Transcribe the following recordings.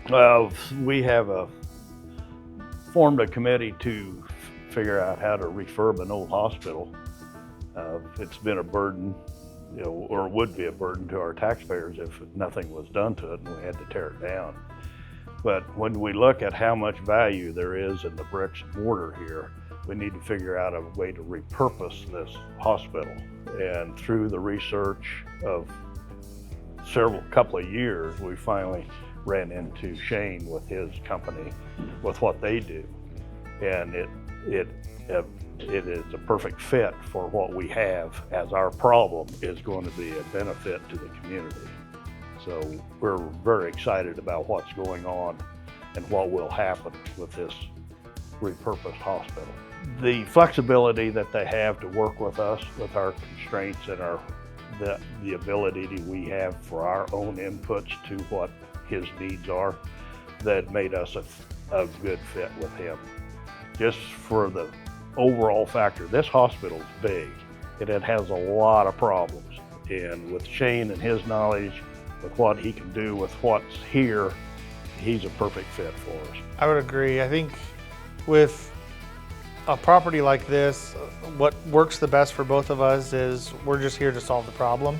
We have formed a committee to figure out how to refurb an old hospital. It's been a burden, or would be a burden to our taxpayers if nothing was done to it and we had to tear it down. But when we look at how much value there is in the bricks and mortar here, we need to figure out a way to repurpose this hospital. And through the research of couple of years, we finally ran into Shane with his company, with what they do. And it is a perfect fit for what we have, as our problem is going to be a benefit to the community. So we're very excited about what's going on and what will happen with this repurposed hospital. The flexibility that they have to work with us, with our constraints and the ability we have for our own inputs to what his needs are, that made us a good fit with him. Just for the overall factor, this hospital's big and it has a lot of problems. And with Shane and his knowledge, with what he can do with what's here, he's a perfect fit for us. I would agree. I think with a property like this, what works the best for both of us is we're just here to solve the problem.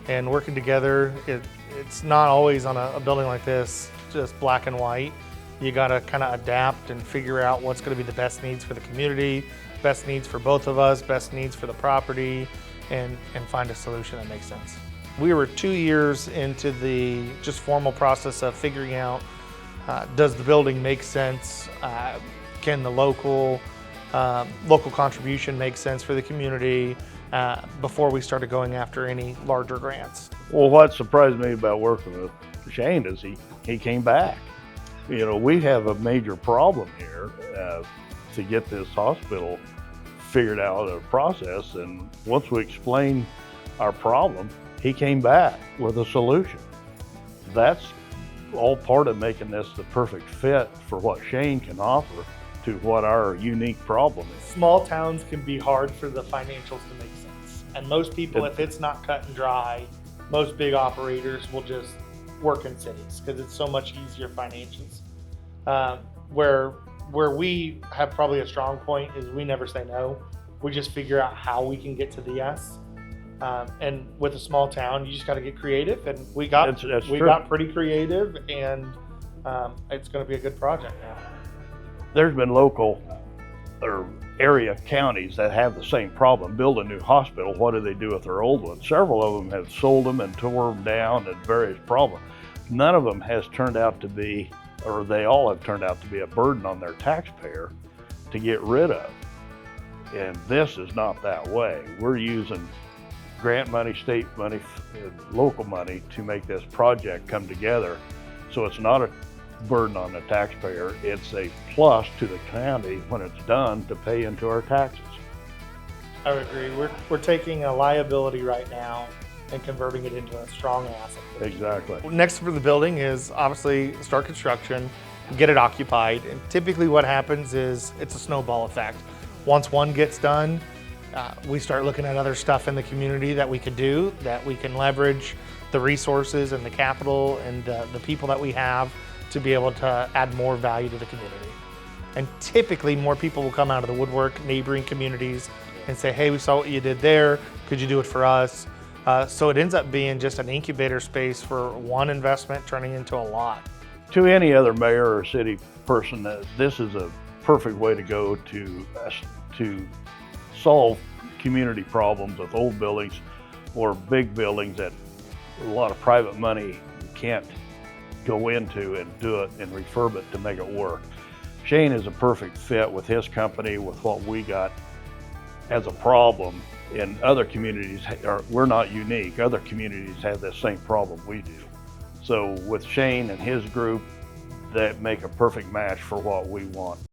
And working together, it's not always on a building like this, just black and white. You gotta kind of adapt and figure out what's gonna be the best needs for the community, best needs for both of us, best needs for the property, and find a solution that makes sense. We were 2 years into the just formal process of figuring out, does the building make sense? Can the local contribution make sense for the community before we started going after any larger grants? Well, what surprised me about working with Shane is he came back. We have a major problem here to get this hospital figured out a process, and once we explained our problem, he came back with a solution. That's all part of making this the perfect fit for what Shane can offer to what our unique problem is. Small towns can be hard for the financials to make sense. And most people, if it's not cut and dry, most big operators will just work in cities because it's so much easier financials. Where we have probably a strong point is we never say no. We just figure out how we can get to the yes. And with a small town, you just got to get creative. And we got pretty creative, and it's going to be a good project now. There's been local or area counties that have the same problem. Build a new hospital, what do they do with their old ones? Several of them have sold them and tore them down, and various problems. None of them has turned out to be, or they all have turned out to be, a burden on their taxpayer to get rid of. And this is not that way. We're using grant money, state money, local money to make this project come together. So it's not a burden on the taxpayer, it's a plus to the county when it's done to pay into our taxes. I would agree. We're taking a liability right now and converting it into a strong asset. Exactly. Next for the building is obviously start construction, get it occupied, and typically what happens is it's a snowball effect. Once one gets done, we start looking at other stuff in the community that we could do, that we can leverage the resources and the capital and the people that we have to be able to add more value to the community. And typically more people will come out of the woodwork, neighboring communities, and say, hey, we saw what you did there, could you do it for us? So it ends up being just an incubator space for one investment turning into a lot. To any other mayor or city person, this is a perfect way to go to solve community problems with old buildings or big buildings that a lot of private money can't go into and do it and refurb it to make it work. Shane is a perfect fit with his company, with what we got as a problem. In other communities, we're not unique. Other communities have the same problem we do. So with Shane and his group, that make a perfect match for what we want.